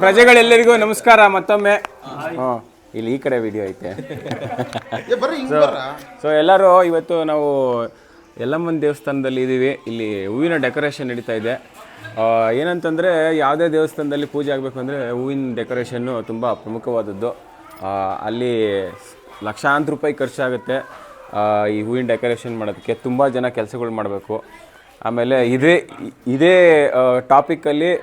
ಪ್ರಜೆಗಳೆಲ್ಲರಿಗೂ ನಮಸ್ಕಾರ ಮತ್ತೊಮ್ಮೆ. ಇಲ್ಲಿ ಈ ಕಡೆ ವಿಡಿಯೋ ಐತೆ. ಸೊ ಎಲ್ಲರೂ ಇವತ್ತು ನಾವು ಯಲ್ಲಮ್ಮನ ದೇವಸ್ಥಾನದಲ್ಲಿ ಇದ್ದೀವಿ. ಇಲ್ಲಿ ಹೂವಿನ ಡೆಕೋರೇಷನ್ ನಡೀತಾ ಇದೆ. ಏನಂತಂದರೆ ಯಾವುದೇ ದೇವಸ್ಥಾನದಲ್ಲಿ ಪೂಜೆ ಆಗಬೇಕು ಅಂದರೆ ಹೂವಿನ ಡೆಕೋರೇಷನ್ನು ತುಂಬ ಪ್ರಮುಖವಾದದ್ದು. ಅಲ್ಲಿ ಲಕ್ಷಾಂತರ ರೂಪಾಯಿ ಖರ್ಚಾಗುತ್ತೆ ಈ ಹೂವಿನ ಡೆಕೋರೇಷನ್ ಮಾಡೋದಕ್ಕೆ. ತುಂಬ ಜನ ಕೆಲಸಗಳು ಮಾಡಬೇಕು. ಆಮೇಲೆ ಇದೇ ಟಾಪಿಕಲ್ಲಿ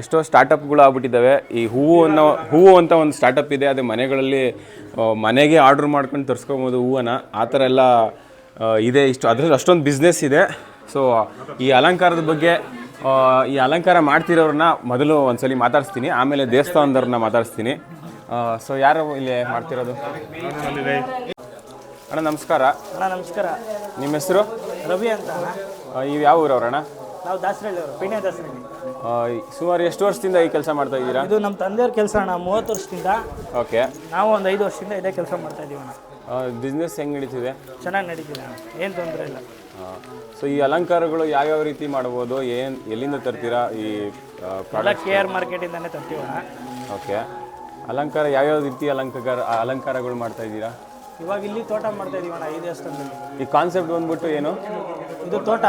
ಎಷ್ಟೋ ಸ್ಟಾರ್ಟಪ್ಗಳು ಆಗ್ಬಿಟ್ಟಿದ್ದಾವೆ. ಈ ಹೂವು ಅಂತ ಒಂದು ಸ್ಟಾರ್ಟಪ್ ಇದೆ. ಅದು ಮನೆಗೆ ಆರ್ಡ್ರ್ ಮಾಡ್ಕೊಂಡು ತರಿಸ್ಕೊಬೋದು ಹೂವನ್ನು. ಆ ಥರ ಎಲ್ಲ ಇದೆ. ಅದ್ರಲ್ಲಿ ಅಷ್ಟೊಂದು ಬಿಸ್ನೆಸ್ ಇದೆ. ಸೊ ಈ ಅಲಂಕಾರದ ಬಗ್ಗೆ, ಈ ಅಲಂಕಾರ ಮಾಡ್ತಿರೋರನ್ನ ಮೊದಲು ಒಂದ್ಸಲಿ ಮಾತಾಡಿಸ್ತೀನಿ, ಆಮೇಲೆ ದೇವಸ್ಥಾನದವ್ರನ್ನ ಮಾತಾಡಿಸ್ತೀನಿ. ಸೊ ಯಾರು ಇಲ್ಲಿ ಮಾಡ್ತಿರೋದು? ಅಣ್ಣ ನಮಸ್ಕಾರ. ಅಣ್ಣ ನಮಸ್ಕಾರ. ನಿಮ್ಮ ಹೆಸರು? ರವಿ ಅಂತ. ಇವು ಯಾವ ಊರವ್ರಣ್ಣ? ನಾವು ದಾಸರಳ್ಳಿಯವರು, ಪೀಣ್ಯ ದಾಸರಳ್ಳಿ. ಸುಮಾರು ಎಷ್ಟು ವರ್ಷದಿಂದ ಈ ಕೆಲಸ ಮಾಡ್ತಾ ಇದ್ದೀರಾ? ಇದು ನಮ್ಮ ತಂದೆಯವ್ರ ಕೆಲಸ ಅಣ್ಣ, 30 ವರ್ಷದಿಂದ. ಓಕೆ. ನಾವು ಒಂದು 5 ವರ್ಷದಿಂದ ಇದೇ ಕೆಲಸ ಮಾಡ್ತಾ ಇದ್ದೀವಿ ಅಣ್ಣ. ಬಿಸ್ನೆಸ್ ಹೆಂಗೆ ನಡೀತಿದೆ? ಚೆನ್ನಾಗಿ ನಡೀತಿದೆ ಅಣ್ಣ, ಏನು ತೊಂದರೆ ಇಲ್ಲ. ಸೊ ಈ ಅಲಂಕಾರಗಳು ಯಾವ್ಯಾವ ರೀತಿ ಮಾಡ್ಬೋದು, ಎಲ್ಲಿಂದ ತರ್ತೀರಾ? ಈ ಪ್ರಾಡಕ್ಟ್ KR ಮಾರ್ಕೆಟಿಂದಾನೇ ತರ್ತೀವಿ ಅಣ್ಣ. ಓಕೆ. ಅಲಂಕಾರ ಯಾವ್ಯಾವ ರೀತಿ ಅಲಂಕಾರಗಳು ಮಾಡ್ತಾ ಇದ್ದೀರಾ? ಇವಾಗ ಇಲ್ಲಿ ತೋಟ ಮಾಡ್ತಾ ಇದೀವಿ ಅಣ್ಣ, ಈ ದೇವಸ್ಥಾನದಲ್ಲಿ. ಈ ಕಾನ್ಸೆಪ್ಟ್ ಬಂದ್ಬಿಟ್ಟು ಏನು? ಇದು ತೋಟ,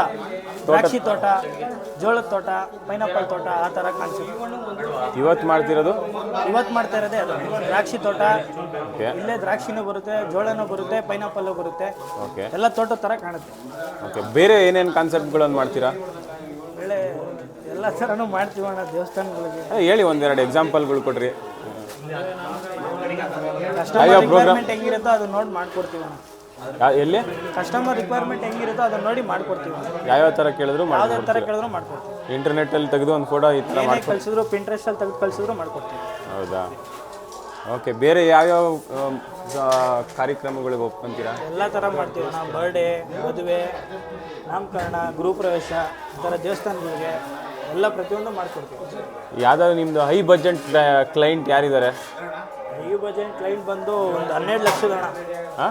ದ್ರಾಕ್ಷಿ ತೋಟ, ಜೋಳದ ತೋಟ, ಪೈನಾಪಲ್ ತೋಟ, ಆ ಥರ ಕಾನ್ಸೆಪ್ಟ್. ಇವತ್ತು ಮಾಡ್ತಿರೋದು? ಇವತ್ತು ಮಾಡ್ತಾ ಇರೋದೇ ಅದು ದ್ರಾಕ್ಷಿ ತೋಟ. ಇಲ್ಲೇ ದ್ರಾಕ್ಷಿನೂ ಬರುತ್ತೆ, ಜೋಳನೂ ಬರುತ್ತೆ, ಪೈನಾಪಲ್ಲು ಬರುತ್ತೆ. ಓಕೆ. ಎಲ್ಲ ತೋಟದ ಥರ ಕಾಣುತ್ತೆ. ಓಕೆ. ಬೇರೆ ಏನೇನು ಕಾನ್ಸೆಪ್ಟ್ಗಳನ್ನು ಮಾಡ್ತೀರಾ? ಒಳ್ಳೆ ಎಲ್ಲ ಥರನೂ ಮಾಡ್ತೀವಿ ಅಣ್ಣ ದೇವಸ್ಥಾನಗಳಿಗೆ. ಹೇಳಿ, ಒಂದೆರಡು ಎಕ್ಸಾಂಪಲ್ಗಳು ಕೊಡ್ರಿ. ಕಸ್ಟಮರ್ ರಿಕ್ವೈರ್ಮೆಂಟ್ ಹೆಂಗಿರುತ್ತೋ ಅದನ್ನ ನೋಡಿ ಮಾಡ್ಕೊಡ್ತೀವಿ ಅಣ್ಣ. ಎಲ್ಲಿ ಕಸ್ಟಮರ್ ರಿಕ್ವೈರ್ಮೆಂಟ್ ಹೆಂಗಿರುತ್ತೋ ಅದನ್ನ ನೋಡಿ ಮಾಡ್ಕೊಡ್ತೀವಿ. ಯಾವ್ಯಾವ ಥರ ಕೇಳಿದ್ರು ಯಾವುದೇ ಥರ ಕೇಳಿದ್ರು ಮಾಡ್ಕೊಡ್ತೀವಿ. ಇಂಟರ್ನೆಟ್ಟಲ್ಲಿ ತೆಗೆದು ಒಂದು ಫೋಟೋ ಈ ಥರ ಕಳಿಸಿದ್ರು, ಪಿಂಟ್ರೆಸ್ಟಲ್ಲಿ ತೆಗೆದು ಕಳಿಸಿದ್ರು ಮಾಡ್ಕೊಡ್ತೀವಿ. ಹೌದಾ? ಓಕೆ. ಬೇರೆ ಯಾವ್ಯಾವ ಕಾರ್ಯಕ್ರಮಗಳಿಗೆ ಒಪ್ಕೊಂತೀರಾ? ಎಲ್ಲ ಥರ ಮಾಡ್ತೀವಿ ನಾವು. ಬರ್ಡೇ, ಮದುವೆ, ನಾಮಕರಣ, ಗೃಹಪ್ರವೇಶ, ಈ ಥರ ದೇವಸ್ಥಾನಗಳಿಗೆ ಎಲ್ಲ ಪ್ರತಿಯೊಂದು ಮಾಡ್ಕೊಡ್ತೀವಿ. ಯಾವ್ದಾದ್ರು ನಿಮ್ಮದು ಹೈ ಬಜೆಟ್ ಕ್ಲೈಂಟ್ ಯಾರಿದ್ದಾರೆ? ಈ ಬಜೆಟ್ ಕ್ಲೈಂಟ್ ಬಂದು ಒಂದು 12 ಲಕ್ಷದ ಅಣ್ಣ.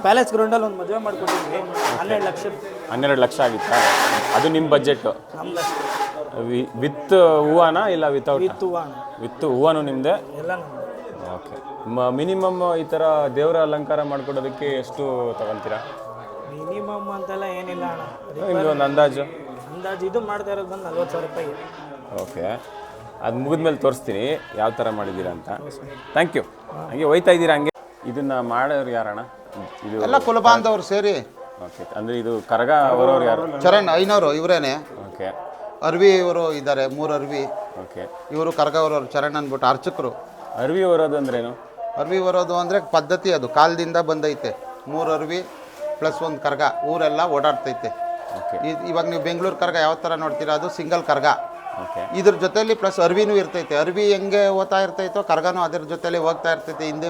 ಪ್ಯಾಲೇಸ್ ಗ್ರೌಂಡಲ್ಲಿ ಒಂದು ಮದುವೆ ಮಾಡ್ಕೊಟ್ಟಿದ್ವಿ, 12 ಲಕ್ಷದ. 12 ಲಕ್ಷ ಆಗಿತ್ತಾ? ಅದು ನಿಮ್ಮ ಬಜೆಟ್ಟು? ನಮ್ದಷ್ಟು. ವಿತ್ ಹೂವಾನ ಇಲ್ಲ ವಿತೌಟ್? ವಿತ್ ಹೂವ. ವಿತ್ ಹೂವನು ನಿಮ್ಮದೇ? ಎಲ್ಲ ನಮ್ಮದು. ಓಕೆ. ಮಿನಿಮಮ್ ಈ ಥರ ದೇವರ ಅಲಂಕಾರ ಮಾಡ್ಕೊಡೋದಕ್ಕೆ ಎಷ್ಟು ತಗೊತೀರಾ? ಮಿನಿಮಮ್ ಅಂತೆಲ್ಲ ಏನಿಲ್ಲ ಅಣ್ಣ. ನಿಮ್ಮದು ಒಂದು ಅಂದಾಜು ಇದು ಮಾಡ್ತಾ ಇರೋದು ಬಂದು 40,000 ರೂಪಾಯಿ. ಓಕೆ. ಅದು ಮುಗಿದ್ಮೇಲೆ ತೋರಿಸ್ತೀನಿ ಯಾವ ಥರ ಮಾಡಿದ್ದೀರಾ ಅಂತ. Thank you. ಹಂಗೆ ಹೋಯ್ತಾ ಇದ್ದೀರಾ ಹಂಗೆ? ಇದನ್ನು ಮಾಡೋರು ಯಾರಣ್ಣ? ಇದು ಎಲ್ಲ ಕುಲಬಾಂಧವರು ಸೇರಿ. ಓಕೆ. ಅಂದರೆ ಇದು ಕರಗ ಅವರವ್ರು ಯಾರು? ಚರಣ್ ಐನವರು ಇವರೇನೆ. ಓಕೆ. ಅರ್ವಿ ಇವರು ಇದ್ದಾರೆ, 3 ಅರ್ವಿ. ಓಕೆ. ಇವರು ಕರಗ ಅವರವ್ರು, ಚರಣ್ ಅಂದ್ಬಿಟ್ಟು ಅರ್ಚಕರು. ಅರ್ವಿ ಹೊರೋದು ಅಂದ್ರೇನು? ಅರ್ವಿ ಹೊರೋದು ಅಂದರೆ ಪದ್ಧತಿ, ಅದು ಕಾಲದಿಂದ ಬಂದೈತೆ. 3 ಅರ್ವಿ ಪ್ಲಸ್ 1 ಕರ್ಗ, ಊರೆಲ್ಲ ಓಡಾಡ್ತೈತೆ. ಓಕೆ. ಇವಾಗ ನೀವು ಬೆಂಗಳೂರು ಕರ್ಗ ಯಾವ ಥರ ನೋಡ್ತೀರಾ, ಅದು ಸಿಂಗಲ್ ಕರ್ಗ. ಓಕೆ. ಇದ್ರ ಜೊತೆಲಿ ಪ್ಲಸ್ ಅರ್ವಿನೂ ಇರ್ತೈತೆ. ಅರ್ವಿ ಹೆಂಗೆ ಓದ್ತಾ ಇರ್ತೈತೋ ಕರ್ಗನೂ ಅದ್ರ ಜೊತೆಲಿ ಹೋಗ್ತಾ ಇರ್ತೈತೆ, ಹಿಂದೆ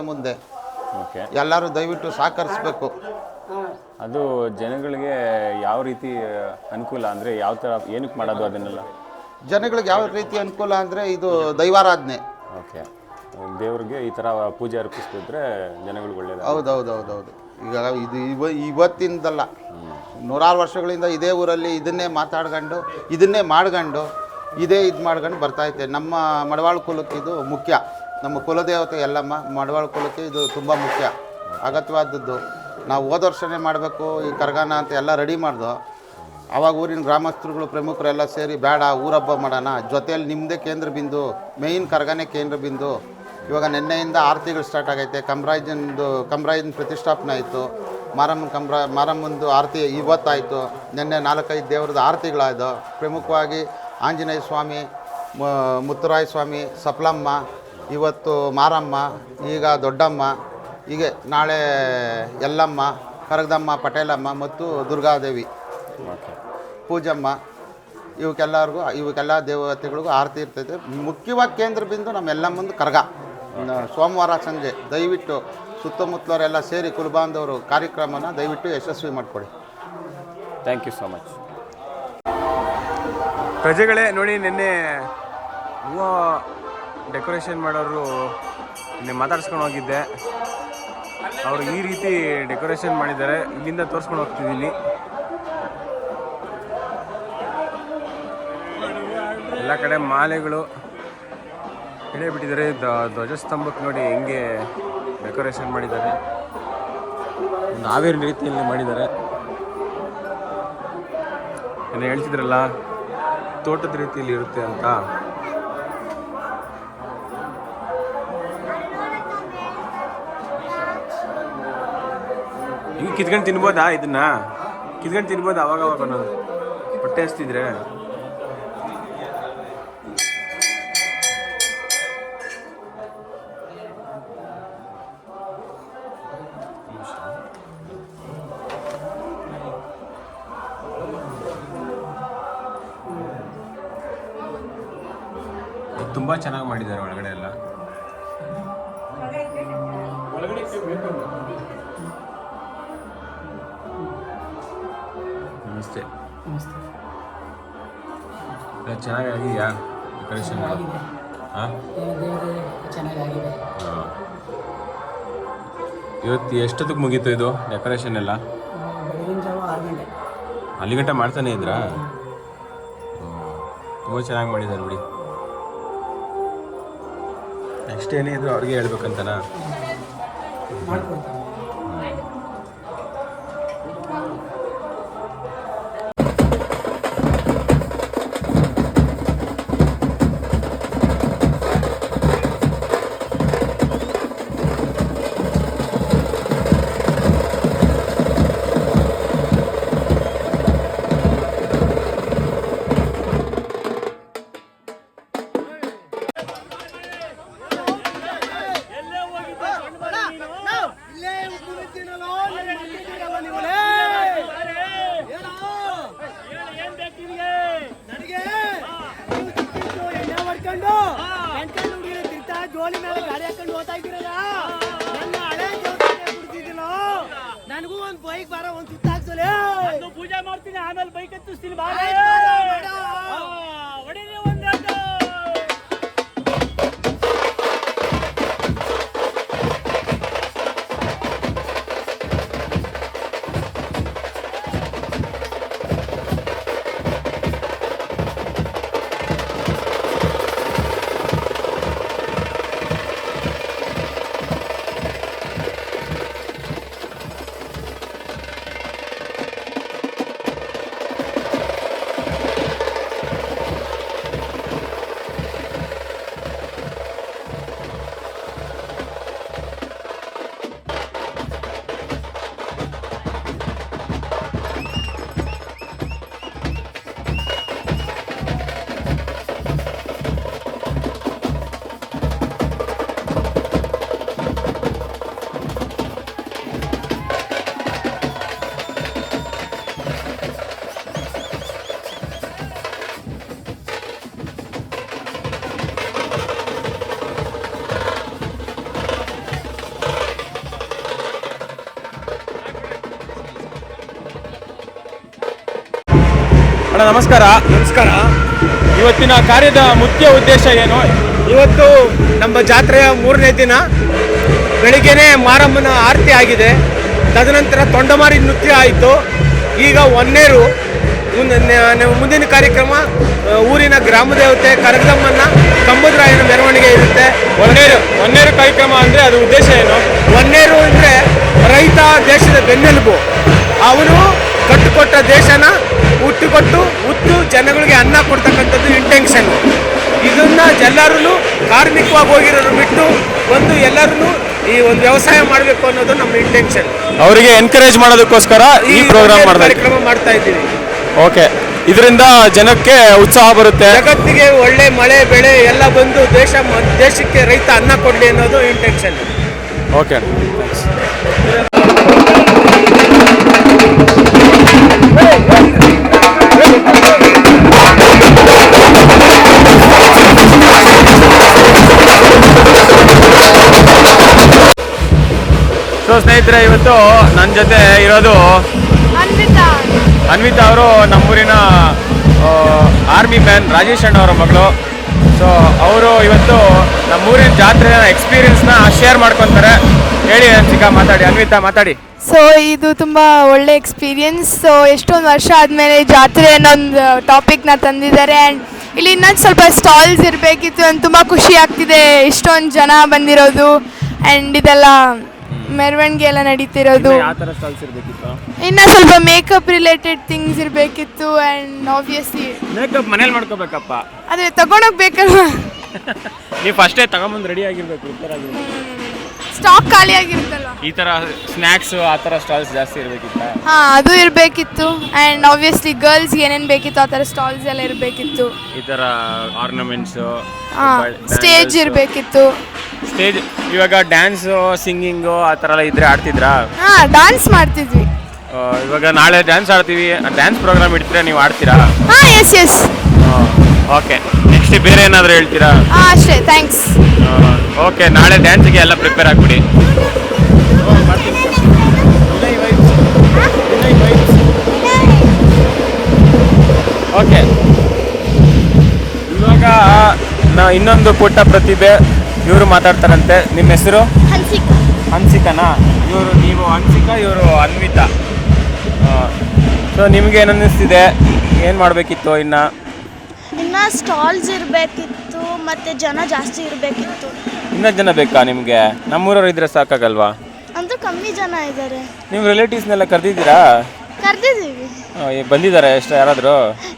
ಮುಂದೆ. ಓಕೆ. ಎಲ್ಲರೂ ದಯವಿಟ್ಟು ಸಹಕರಿಸ್ಬೇಕು. ಅದು ಜನಗಳಿಗೆ ಯಾವ ರೀತಿ ಅನುಕೂಲ ಅಂದರೆ ಯಾವ ಥರ ಏನಕ್ಕೆ ಮಾಡೋದು ಅದನ್ನೆಲ್ಲ? ಜನಗಳಿಗೆ ಯಾವ ರೀತಿ ಅನುಕೂಲ ಅಂದರೆ ಇದು ದೈವಾರಾಧನೆ. ಓಕೆ. ದೇವ್ರಿಗೆ ಈ ಥರ ಪೂಜೆ ಅರ್ಪಿಸ್ತಿದ್ರೆ ಜನಗಳಿಗೆ ಒಳ್ಳೆಯದು. ಹೌದೌದೌದೌದು. ಈಗ ಇದು ಇವತ್ತಿಂದಲ್ಲ, 100 ವರ್ಷಗಳಿಂದ ಇದೇ ಊರಲ್ಲಿ ಇದನ್ನೇ ಮಾತಾಡ್ಕೊಂಡು, ಇದನ್ನೇ ಮಾಡ್ಕೊಂಡು, ಇದು ಮಾಡ್ಕೊಂಡು ಬರ್ತಾಯಿದೆ. ನಮ್ಮ ಮಡವಾಳ ಕುಲಕ್ಕೆ ಇದು ಮುಖ್ಯ. ನಮ್ಮ ಕುಲದೇವತೆ ಯಲ್ಲಮ್ಮ ಮಡವಾಳ ಕುಲಕ್ಕೆ ಇದು ತುಂಬ ಮುಖ್ಯ, ಅಗತ್ಯವಾದದ್ದು. ನಾವು ಹೋದ ವರ್ಷನೇ ಮಾಡಬೇಕು ಈ ಕರ್ಗಾನ ಅಂತ ಎಲ್ಲ ರೆಡಿ ಮಾಡ್ದು. ಆವಾಗ ಊರಿನ ಗ್ರಾಮಸ್ಥರುಗಳು, ಪ್ರಮುಖರೆಲ್ಲ ಸೇರಿ ಬೇಡ ಊರಬ್ಬ ಮಾಡೋಣ, ಜೊತೆಯಲ್ಲಿ ನಿಮ್ಮದೇ ಕೇಂದ್ರ ಬಿಂದು, ಮೇಯ್ನ್ ಕರ್ಗಾನೇ ಕೇಂದ್ರ ಬಿಂದು. ಇವಾಗ ನಿನ್ನೆಯಿಂದ ಆರತಿಗಳು ಸ್ಟಾರ್ಟ್ ಆಗೈತೆ. ಕಂಬ್ರಾಯನ ಪ್ರತಿಷ್ಠಾಪನೆ ಆಯಿತು. ಮಾರಮ್ಮಂದು ಆರತಿ ಇವತ್ತಾಯಿತು. ನಿನ್ನೆ 4-5 ದೇವ್ರದ್ದು ಆರತಿಗಳಾಯಿತು. ಪ್ರಮುಖವಾಗಿ ಆಂಜನೇಯ ಸ್ವಾಮಿ, ಮುತ್ತುರಾಯ ಸ್ವಾಮಿ, ಸಪ್ಲಮ್ಮ, ಇವತ್ತು ಮಾರಮ್ಮ, ಈಗ ದೊಡ್ಡಮ್ಮ, ಹೀಗೆ ನಾಳೆ ಯಲ್ಲಮ್ಮ, ಕರಗದಮ್ಮ, ಪಟೇಲಮ್ಮ ಮತ್ತು ದುರ್ಗಾದೇವಿ, ಪೂಜಮ್ಮ, ಇವಕ್ಕೆಲ್ಲ ದೇವತೆಗಳಿಗೂ ಆರತಿ ಇರ್ತೈತೆ. ಮುಖ್ಯವಾಗಿ ಕೇಂದ್ರ ಬಿಂದು ನಮ್ಮ ಯಲ್ಲಮ್ಮಂದು ಕರಗ. ಸೋಮವಾರ ಸಂಜೆ ದಯವಿಟ್ಟು ಸುತ್ತಮುತ್ತಲವರೆಲ್ಲ ಸೇರಿ ಕುಲಬಾಂಧವರು ಕಾರ್ಯಕ್ರಮನ ದಯವಿಟ್ಟು ಯಶಸ್ವಿ ಮಾಡಿಕೊಡಿ. Thank you so much. ಪ್ರಜೆಗಳೇ ನೋಡಿ, ನಿನ್ನೆ ಹೂವು ಡೆಕೋರೇಷನ್ ಮಾಡೋರು ನಿನ್ನೆ ಮಾತಾಡ್ಸ್ಕೊಂಡು ಹೋಗಿದ್ದೆ. ಅವರು ಈ ರೀತಿ ಡೆಕೋರೇಷನ್ ಮಾಡಿದ್ದಾರೆ. ಇಲ್ಲಿಂದ ತೋರಿಸ್ಕೊಂಡು ಹೋಗ್ತಿದ್ದೀನಿ. ಎಲ್ಲ ಕಡೆ ಮಾಲೆಗಳು, ಎಳೆ ಬಿಟ್ಟಿದ್ದಾರೆ. ಧ್ವಜಸ್ತಂಭಕ್ಕೆ ನೋಡಿ ಹೆಂಗೆ ಡೆಕೋರೇಷನ್ ಮಾಡಿದ್ದಾರೆ, ಒಂದು ಹಾವೇರಿ ರೀತಿಯಲ್ಲಿ ಮಾಡಿದ್ದಾರೆ. ಏನು ಹೇಳ್ತಿದ್ರಲ್ಲ ತೋಟದ ರೀತಿಯಲ್ಲಿ ಇರುತ್ತೆ ಅಂತ. ಈಗ ಕಿತ್ಕೊಂಡು ತಿನ್ಬೋದಾ? ಇದನ್ನ ಕಿತ್ಕೊಂಡು ತಿನ್ಬೋದಾ? ಅವಾಗ ಹೊಟ್ಟೆ ಹಸ್ತಿದ್ರೆ ತುಂಬ ಚೆನ್ನಾಗಿ ಮಾಡಿದ್ದಾರೆ ಒಳಗಡೆ ಎಲ್ಲ. ನಮಸ್ತೆ. ಚೆನ್ನಾಗಿದೆಯಾ ಡೆಕೋರೇಷನ್? ಹಾಂ, ಚೆನ್ನಾಗಿದೆ. ಇವತ್ತು ಎಷ್ಟೊತ್ತಿಗೆ ಮುಗೀತು ಇದು ಡೆಕೋರೇಷನ್ ಎಲ್ಲ? ಬೆಳಗಿನ ಜಾವ 6 ಗಂಟೆ. ಅಲ್ಲಿ ಗಂಟೆ ಮಾಡ್ತಾನೆ ಇದ್ರಾ? ತುಂಬ ಚೆನ್ನಾಗಿ ಮಾಡಿದ್ದಾರೆ ಬಿಡಿ. ನೆಕ್ಸ್ಟ್ ಏನೇ ಇದ್ರು ಅವ್ರಿಗೆ ಹೇಳ್ಬೇಕಂತನಾ? ಮಾಡ್ಕೊಡ್ತೀನಿ. ಜೋಲಿ ಮೇಲೆ ಗಾಡಿ ಹಾಕೊಂಡು ಹೋಗ್ತಾ ಇದ್ದೀರಲ್ಲ, ನನ್ನ ಹಳೆ ದೇವಸ್ಥಾನ ಬಿಡ್ತಿದ್ದೀನೋ, ನನಗೂ ಒಂದು ಬೈಕ್ ಬಾರ ಒಂದು ಸುತ್ತ ಹಾಕ್ಸಲೇ. ಪೂಜೆ ಮಾಡ್ತೀನಿ, ಆಮೇಲೆ ಬೈಕ್ ಹತ್ತಿಸ್ತೀನಿ. ಹೊಡೀರಿ ಒಂದಾಟ. ಅಣ್ಣ ನಮಸ್ಕಾರ. ನಮಸ್ಕಾರ. ಇವತ್ತಿನ ಕಾರ್ಯದ ಮುಖ್ಯ ಉದ್ದೇಶ ಏನು? ಇವತ್ತು ನಮ್ಮ ಜಾತ್ರೆಯ 3ನೇ ದಿನ. ಬೆಳಿಗ್ಗೆನೇ ಮಾರಮ್ಮನ ಆರತಿ ಆಗಿದೆ. ತದನಂತರ ತೊಂಡಮಾರಿ ನೃತ್ಯ ಆಯಿತು. ಈಗ ಹೊನ್ನೇರು ಮುಂದಿನ ಕಾರ್ಯಕ್ರಮ ಊರಿನ ಗ್ರಾಮ ದೇವತೆ ಕರಗದಮ್ಮನ ಕಂಬದರಾಯನ ಮೆರವಣಿಗೆ ಇರುತ್ತೆ. ಹೊನ್ನೇರು ಕಾರ್ಯಕ್ರಮ ಅಂದರೆ ಅದು ಉದ್ದೇಶ ಏನು? ಹೊನ್ನೇರು ಅಂದರೆ ರೈತ ದೇಶದ ಬೆನ್ನೆಲುಬು. ಅವನು ಕಟ್ಟುಕೊಟ್ಟ ದೇಶನ ಹುಟ್ಟುಕೊಟ್ಟು ಉತ್ತು ಜನಗಳಿಗೆ ಅನ್ನ ಕೊಡ್ತಕ್ಕಂಥದ್ದು ಇಂಟೆನ್ಷನ್. ಇದನ್ನ ಎಲ್ಲರೂ ಕಾರ್ಮಿಕವಾಗಿ ಹೋಗಿರೋರು ಬಿಟ್ಟು ಎಲ್ಲರೂ ಈ ಒಂದು ವ್ಯವಸಾಯ ಮಾಡಬೇಕು ಅನ್ನೋದು ನಮ್ಮ ಇಂಟೆನ್ಷನ್. ಅವರಿಗೆ ಎನ್ಕರೇಜ್ ಮಾಡೋದಕ್ಕೋಸ್ಕರ ಈ ಪ್ರೋಗ್ರಾಮ್ ಕಾರ್ಯಕ್ರಮ ಮಾಡ್ತಾ ಇದ್ದೀವಿ. ಓಕೆ, ಇದರಿಂದ ಜನಕ್ಕೆ ಉತ್ಸಾಹ ಬರುತ್ತೆ. ಜಗತ್ತಿಗೆ ಒಳ್ಳೆ ಮಳೆ ಬೆಳೆ ಎಲ್ಲ ಬಂದು ದೇಶಕ್ಕೆ ರೈತ ಅನ್ನ ಕೊಡಲಿ ಅನ್ನೋದು ಇಂಟೆನ್ಷನ್. ಓಕೆ, ಸೊ ಸ್ನೇಹಿತರೆ, ಇವತ್ತು ನನ್ನ ಜೊತೆ ಇರೋದು ಅನ್ವಿತಾ ಅವರು, ನಮ್ಮೂರಿನ ಆರ್ಮಿ ಮ್ಯಾನ್ ರಾಜೇಶ್ ಅಣ್ಣ ಅವರ ಮಗಳು. ಸೊ ಅವರು ಇವತ್ತು ನಮ್ಮೂರಿನ ಜಾತ್ರೆಯ ಎಕ್ಸ್ಪೀರಿಯನ್ಸ್ನ ಶೇರ್ ಮಾಡ್ಕೊತಾರೆ. ಹೇಳಿ ಅನ್ಸಿಕಾ, ಮಾತಾಡಿ. ಅನ್ವಿತಾ ಮಾತಾಡಿ. ಸೊ ಇದು ತುಂಬ ಒಳ್ಳೆ ಎಕ್ಸ್ಪೀರಿಯನ್ಸ್. ಸೊ ಎಷ್ಟೊಂದು ವರ್ಷ ಆದಮೇಲೆ ಜಾತ್ರೆ ಅನ್ನೊಂದು ಟಾಪಿಕ್ನ ತಂದಿದ್ದಾರೆ. ಆ್ಯಂಡ್ ಇಲ್ಲಿ ಇನ್ನೊಂದು ಸ್ವಲ್ಪ ಸ್ಟಾಲ್ಸ್ ಇರಬೇಕಿತ್ತು. ಅಂತ ತುಂಬ ಖುಷಿ ಆಗ್ತಿದೆ ಇಷ್ಟೊಂದು ಜನ ಬಂದಿರೋದು ಆ್ಯಂಡ್ ಇದೆಲ್ಲ ಮೆರವಣಿಗೆ ಎಲ್ಲ ನಡೀತಿರೋದು. ಯಾವ ಥರ ಸ್ಟಾಲ್ಸ್ ಇರಬೇಕಿತ್ತು? ಇನ್ನು ಸ್ವಲ್ಪ ಮೇಕಪ್ ರಿಲೇಟೆಡ್ ಥಿಂಗ್ಸ್ ಇರಬೇಕಿತ್ತು ಆ್ಯಂಡ್ ಆಬ್ವಿಯಸ್ಲಿ ಮೇಕಪ್ ಮನೇಲಿ ಮಾಡ್ಕೋಬೇಕಪ್ಪ. ಅದೇ ತಗೊಂಡೋಗ್ಬೇಕಲ್ವ. ನೀವು ಫಸ್ಟೇ ತಗೊಂಬಂದು ರೆಡಿ ಆಗಿರ್ಬೇಕು, ಪ್ರಿಪೇರ್ ಆಗಿರ್ಬೇಕು. ಸ್ಟಾಕ್ ಖಾಲಿ ಆಗಿರುತ್ತಲ್ವ. ಈ ಥರ ಸ್ನ್ಯಾಕ್ಸು ಆ ಥರ ಸ್ಟಾಲ್ಸ್ ಜಾಸ್ತಿ ಇರಬೇಕಿತ್ತ? ಹಾಂ, ಅದು ಇರಬೇಕಿತ್ತು ಆ್ಯಂಡ್ ಆಬ್ವಿಯಸ್ಲಿ ಗರ್ಲ್ಸ್ಗೆ ಏನೇನು ಬೇಕಿತ್ತು ಆ ಥರ ಸ್ಟಾಲ್ಸ್ ಎಲ್ಲ ಇರಬೇಕಿತ್ತು. ಈ ಥರ ಆರ್ನಮೆಂಟ್ಸು, ಹಾಂ, ಸ್ಟೇಜ್ ಇರಬೇಕಿತ್ತು. ಸ್ಟೇಜ್ ಇವಾಗ ಡ್ಯಾನ್ಸು ಸಿಂಗಿಂಗು ಆ ಥರ ಎಲ್ಲ ಇದ್ರೆ ಆಡ್ತಿದ್ರಾ? ಹಾಂ, ಡಾನ್ಸ್ ಮಾಡ್ತಿದ್ವಿ. ಇವಾಗ ನಾಳೆ ಡ್ಯಾನ್ಸ್ ಆಡ್ತೀವಿ, ಡ್ಯಾನ್ಸ್ ಪ್ರೋಗ್ರಾಮ್ ಇಡ್ತೀರಾ, ನೀವು ಆಡ್ತೀರಾ? ಹಾಂ, ಎಸ್. ಓಕೆ, ನೆಕ್ಸ್ಟ್ ಬೇರೆ ಏನಾದರೂ ಹೇಳ್ತೀರಾ? ಹಾಂ, ಅಷ್ಟೇ, ಥ್ಯಾಂಕ್ಸ್. ಓಕೆ, ನಾಳೆ ಡ್ಯಾನ್ಸಿಗೆ ಎಲ್ಲ ಪ್ರಿಪೇರ್ ಆಗಿಬಿಡಿ. ಓಕೆ, ಇವಾಗ ಇನ್ನೊಂದು ಪುಟ್ಟ ಪ್ರತಿಭೆ ಇವರು ಮಾತಾಡ್ತಾರಂತೆ. ನಿಮ್ಮ ಹೆಸರು? ಹನ್ಸಿಕನಾ? ನೀವು ಹನ್ಸಿಕಾ, ಇವರು ಅನ್ವಿತಾ. ಸೊ ನಿಮ್ಗೆ ಏನು ಅನ್ನಿಸ್ತಿದೆ? ಏನು ಮಾಡಬೇಕಿತ್ತು ಇನ್ನು ಸ್ಟಾಲ್ಸ್ ಇರಬೇಕಿತ್ತು ಮತ್ತು ಜನ ಜಾಸ್ತಿ ಇರಬೇಕಿತ್ತು. ಇನ್ನೂ ಜನ ಬೇಕಾ ನಿಮಗೆ? ನಮ್ಮೂರವ್ರು ಇದ್ರೆ ಸಾಕಾಗಲ್ವಾ? ಅಂತೂ ಕಮ್ಮಿ ಜನ ಇದ್ದಾರೆ. ನೀವು ರಿಲೇಟಿವ್ಸ್ನೆಲ್ಲ ಕರೆದಿದ್ದೀರಾ? ಕರೆದಿದ್ದೀವಿ. ಬಂದಿದ್ದಾರೆ ಎಷ್ಟು ಯಾರಾದರೂ?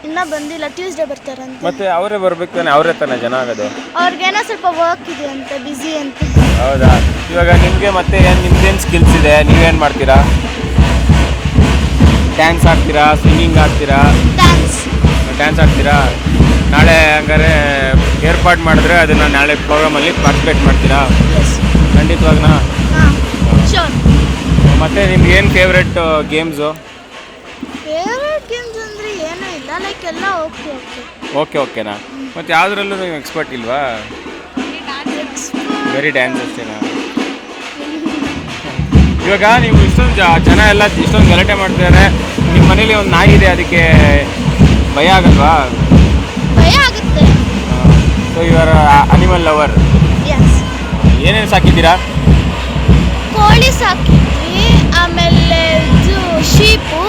ಇನ್ನೂ ಬಂದಿಲ್ಲ, ಟ್ಯೂಸ್ಡೇ ಬರ್ತಾರಂತೆ. ಮತ್ತೆ ಅವರೇ ಬರ್ಬೇಕು ತಾನೆ, ಅವರೇ ತಾನೆ ಜನ ಆಗೋದು. ಅವ್ರಿಗೇನೋ ಸ್ವಲ್ಪ ವರ್ಕ್ ಇದೆ ಅಂತ, ಬ್ಯುಸಿ ಅಂತ. ಹೌದಾ? ಇವಾಗ ನಿಮಗೆ ಮತ್ತೆ ನಿಮ್ದೇನು ಸ್ಕಿಲ್ಸ್ ಇದೆ? ನೀವೇನು ಮಾಡ್ತೀರಾ? ಡ್ಯಾನ್ಸ್ ಆಡ್ತೀರಾ? ಸಿಂಗಿಂಗ್ ಆಡ್ತೀರಾ? ಡ್ಯಾನ್ಸ್ ಆಡ್ತೀರಾ? ನಾಳೆ ಹಂಗಾರೆ ಏರ್ಪಾಡು ಮಾಡಿದ್ರೆ ಅದನ್ನು ನಾಳೆ ಪ್ರೋಗ್ರಾಮಲ್ಲಿ ಪಾರ್ಟಿಸಿಪೇಟ್ ಮಾಡ್ತೀರಾ? ಖಂಡಿತವಾಗ್ನಾ? ಶೋರ್. ಮತ್ತು ನಿಮ್ಗೆ ಏನು ಫೇವ್ರೆಟ್ ಗೇಮ್ಸು? ಫೇವ್ರೆಟ್ ಗೇಮ್ಸ್ ಅಂದರೆ ಏನೂ ಇಲ್ಲ, ಲೈಕ್ ಎಲ್ಲ ಓಕೆನಾ? ಮತ್ತು ಯಾವುದ್ರಲ್ಲೂ ನೀವು ಎಕ್ಸ್ಪರ್ಟ್ ಇಲ್ವಾ? ವೆರಿ ಡ್ಯಾನ್ಸ್ ಅಷ್ಟೇನಾ? ಇವಾಗ ನೀವು ಇಷ್ಟೊಂದು ಜನ ಎಲ್ಲ ಇಷ್ಟೊಂದು ಗಲಾಟೆ ಮಾಡ್ತಿದ್ದಾರೆ, ನಿಮ್ಮ ಮನೇಲಿ ಒಂದು ನಾಯಿ ಇದೆ, ಅದಕ್ಕೆ ಭಯ ಆಗಲ್ವಾ? ಭಯ ಆಗುತ್ತೆ. ಸೊ ಇವರ ಅನಿಮಲ್ ಲವರ್. ಏನೇನು ಸಾಕಿದ್ದೀರಾ? ಕೋಳಿ ಸಾಕಿದ್ವಿ, ಆಮೇಲೆ ಇದು ಶೀಪು,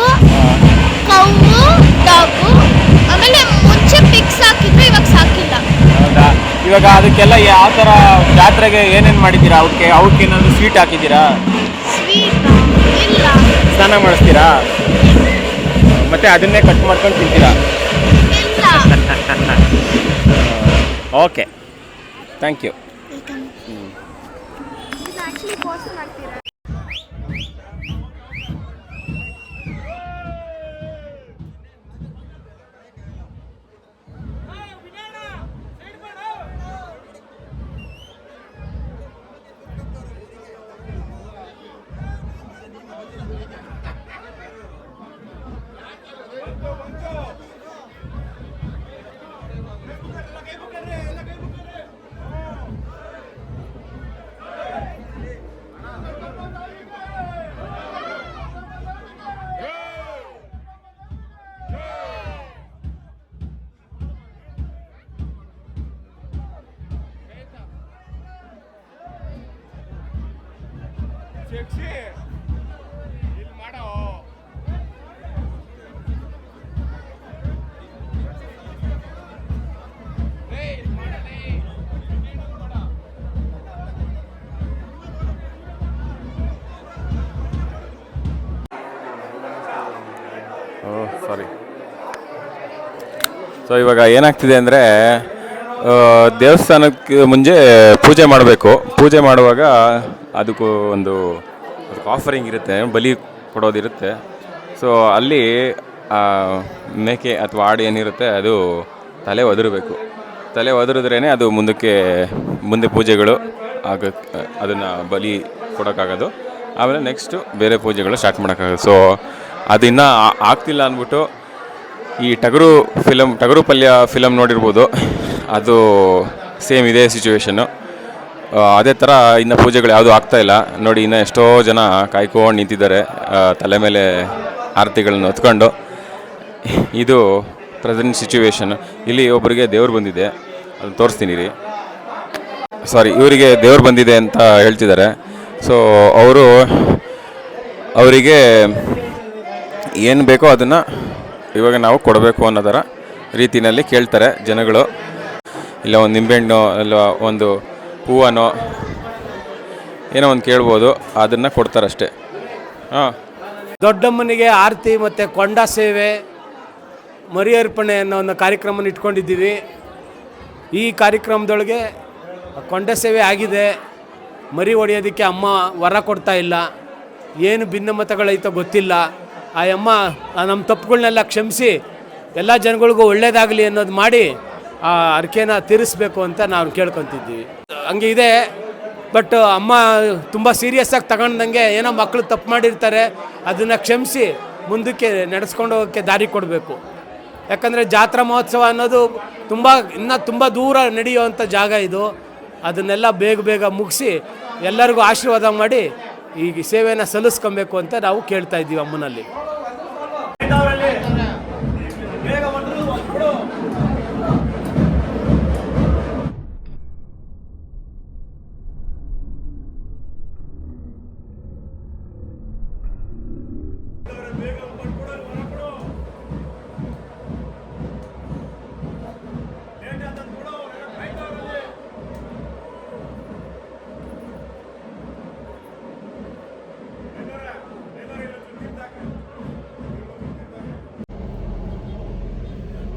ಕೌವು, ಡಾಗು, ಆಮೇಲೆ ಮುಂಚೆ ಪಿಗ್ಸ್ ಸಾಕಿದ್ವಿ, ಇವಾಗ ಸಾಕಿಲ್ಲ. ಹೌದಾ? ಇವಾಗ ಅದಕ್ಕೆಲ್ಲ ಯಾವ ಥರ ಜಾತ್ರೆಗೆ ಏನೇನು ಮಾಡಿದ್ದೀರಾ? ಅವಕ್ಕೆ ಏನಾದರೂ ಸ್ವೀಟ್ ಹಾಕಿದ್ದೀರಾ? ಸ್ವೀಟ್ ಇಲ್ಲ. ಸ್ನಾನ ಮಾಡಿಸ್ತೀರಾ? ಮತ್ತೆ ಅದನ್ನೇ ಕಟ್ ಮಾಡ್ಕೊಂಡು ತಿಂತೀರಾ? ಇಲ್ಲ. Okay, thank you. Sorry. So ಇವಾಗ ಏನಾಗ್ತಿದೆ ಅಂದರೆ ದೇವಸ್ಥಾನಕ್ಕೆ ಮುಂಚೆ ಪೂಜೆ ಮಾಡಬೇಕು. ಪೂಜೆ ಮಾಡುವಾಗ ಅದಕ್ಕೂ ಒಂದು ಆಫರಿಂಗ್ ಇರುತ್ತೆ, ಬಲಿ ಕೊಡೋದಿರುತ್ತೆ. ಸೊ ಅಲ್ಲಿ ಮೇಕೆ ಅಥವಾ ಆಡು ಏನಿರುತ್ತೆ ಅದು ತಲೆ ಒದರಬೇಕು. ತಲೆ ಒದರಿದ್ರೇ ಅದು ಮುಂದೆ ಪೂಜೆಗಳು ಅದನ್ನು ಬಲಿ ಕೊಡೋಕ್ಕಾಗೋದು. ಆಮೇಲೆ ನೆಕ್ಸ್ಟು ಬೇರೆ ಪೂಜೆಗಳು ಸ್ಟಾರ್ಟ್ ಮಾಡೋಕ್ಕಾಗೋದು. ಸೊ ಅದು ಇನ್ನೂ ಆಗ್ತಿಲ್ಲ ಅಂದ್ಬಿಟ್ಟು ಈ ಟಗರು ಪಲ್ಯ ಫಿಲಮ್ ನೋಡಿರ್ಬೋದು, ಅದು ಸೇಮ್ ಇದೇ ಸಿಚುವೇಶನ್ನು. ಅದೇ ಥರ ಇನ್ನು ಪೂಜೆಗಳು ಯಾವುದೂ ಆಗ್ತಾಯಿಲ್ಲ ನೋಡಿ. ಇನ್ನು ಎಷ್ಟೋ ಜನ ಕಾಯ್ಕೊಂಡು ನಿಂತಿದ್ದಾರೆ ತಲೆ ಮೇಲೆ ಆರತಿಗಳನ್ನು ಹೊತ್ಕೊಂಡು. ಇದು ಪ್ರೆಸೆಂಟ್ ಸಿಚುವೇಶನ್. ಇಲ್ಲಿ ಒಬ್ಬರಿಗೆ ದೇವ್ರು ಬಂದಿದೆ, ಅದನ್ನು ತೋರಿಸ್ತೀನಿ ರೀ. ಇವರಿಗೆ ದೇವ್ರು ಬಂದಿದೆ ಅಂತ ಹೇಳ್ತಿದ್ದಾರೆ. ಸೊ ಅವರಿಗೆ ಏನು ಬೇಕೋ ಅದನ್ನು ಇವಾಗ ನಾವು ಕೊಡಬೇಕು ಅನ್ನೋ ಥರ ರೀತಿಯಲ್ಲಿ ಕೇಳ್ತಾರೆ ಜನಗಳು. ಇಲ್ಲ ಒಂದು ನಿಂಬೆಹಣ್ಣು ಇಲ್ಲ ಒಂದು ಹೂವನೋ ಏನೋ ಒಂದು ಕೇಳ್ಬೋದು, ಅದನ್ನು ಕೊಡ್ತಾರಷ್ಟೇ. ಹಾಂ, ದೊಡ್ಡಮ್ಮನಿಗೆ ಆರತಿ ಮತ್ತು ಕೊಂಡ ಸೇವೆ ಮರಿ ಅರ್ಪಣೆ ಅನ್ನೋ ಒಂದು ಕಾರ್ಯಕ್ರಮನ ಇಟ್ಕೊಂಡಿದ್ದೀವಿ. ಈ ಕಾರ್ಯಕ್ರಮದೊಳಗೆ ಕೊಂಡ ಸೇವೆ ಆಗಿದೆ. ಮರಿ ಹೊಡೆಯೋದಕ್ಕೆ ಅಮ್ಮ ವರ ಕೊಡ್ತಾ ಇಲ್ಲ. ಏನು ಭಿನ್ನಮತಗಳೈತೋ ಗೊತ್ತಿಲ್ಲ. ಆ ಅಮ್ಮ ನಮ್ಮ ತಪ್ಪುಗಳನ್ನೆಲ್ಲ ಕ್ಷಮಿಸಿ ಎಲ್ಲ ಜನಗಳಿಗೂ ಒಳ್ಳೇದಾಗಲಿ ಅನ್ನೋದು ಮಾಡಿ ಆ ಅರ್ಕೆನ ತೀರಿಸ್ಬೇಕು ಅಂತ ನಾವು ಕೇಳ್ಕೊತಿದ್ದೀವಿ. ಹಂಗೆ ಇದೆ. ಬಟ್ ಅಮ್ಮ ತುಂಬ ಸೀರಿಯಸ್ಸಾಗಿ ತಗೊಂಡಂಗೆ ಏನೋ ಮಕ್ಕಳು ತಪ್ಪು ಮಾಡಿರ್ತಾರೆ, ಅದನ್ನು ಕ್ಷಮಿಸಿ ಮುಂದಕ್ಕೆ ನಡೆಸ್ಕೊಂಡು ಹೋಗೋಕ್ಕೆ ದಾರಿ ಕೊಡಬೇಕು. ಯಾಕಂದರೆ ಜಾತ್ರಾ ಮಹೋತ್ಸವ ಅನ್ನೋದು ಇನ್ನೂ ತುಂಬ ದೂರ ನಡೆಯುವಂಥ ಜಾಗ ಇದು. ಅದನ್ನೆಲ್ಲ ಬೇಗ ಮುಗಿಸಿ ಎಲ್ಲರಿಗೂ ಆಶೀರ್ವಾದ ಮಾಡಿ ಈ ಸೇವೆಯನ್ನು ಸಲ್ಲಿಸ್ಕೊಬೇಕು ಅಂತ ನಾವು ಕೇಳ್ತಾ ಇದ್ದೀವಿ ಅಮ್ಮನಲ್ಲಿ.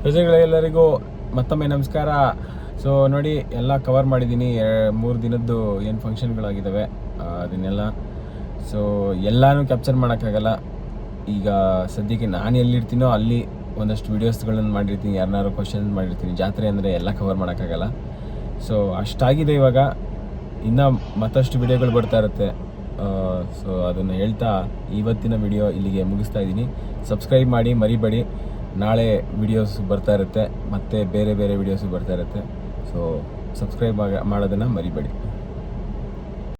ಪ್ರಜೆಗಳೆಲ್ಲರಿಗೂ ಮತ್ತೊಮ್ಮೆ ನಮಸ್ಕಾರ. ಸೊ ನೋಡಿ, ಎಲ್ಲ ಕವರ್ ಮಾಡಿದ್ದೀನಿ. 3 ದಿನದ್ದು ಏನು ಫಂಕ್ಷನ್ಗಳಾಗಿದ್ದಾವೆ ಅದನ್ನೆಲ್ಲ. ಸೊ ಎಲ್ಲನೂ ಕ್ಯಾಪ್ಚರ್ ಮಾಡೋಕ್ಕಾಗಲ್ಲ. ಈಗ ಸದ್ಯಕ್ಕೆ ನಾನು ಎಲ್ಲಿರ್ತೀನೋ ಅಲ್ಲಿ ಒಂದಷ್ಟು ವೀಡಿಯೋಸ್ಗಳನ್ನು ಮಾಡಿರ್ತೀನಿ, ಯಾರನ್ನಾರು ಕ್ವಶನ್ಸ್ ಮಾಡಿರ್ತೀನಿ. ಜಾತ್ರೆ ಅಂದರೆ ಎಲ್ಲ ಕವರ್ ಮಾಡೋಕ್ಕಾಗಲ್ಲ. ಸೊ ಅಷ್ಟಾಗಿದೆ. ಇವಾಗ ಇನ್ನೂ ಮತ್ತಷ್ಟು ವಿಡಿಯೋಗಳು ಬರ್ತಾ ಇರುತ್ತೆ. ಸೊ ಅದನ್ನು ಹೇಳ್ತಾ ಇವತ್ತಿನ ವಿಡಿಯೋ ಇಲ್ಲಿಗೆ ಮುಗಿಸ್ತಾ ಇದ್ದೀನಿ. ಸಬ್ಸ್ಕ್ರೈಬ್ ಮಾಡಿ, ಮರಿಬೇಡಿ. ನಾಳೆ ವಿಡಿಯೋಸ್ ಬರ್ತಾ ಇರುತ್ತೆ, ಮತ್ತು ಬೇರೆ ವಿಡಿಯೋಸು ಬರ್ತಾ ಇರುತ್ತೆ. ಸೊ ಸಬ್ಸ್ಕ್ರೈಬ್ ಮಾಡೋದನ್ನು ಮರಿಬೇಡಿ.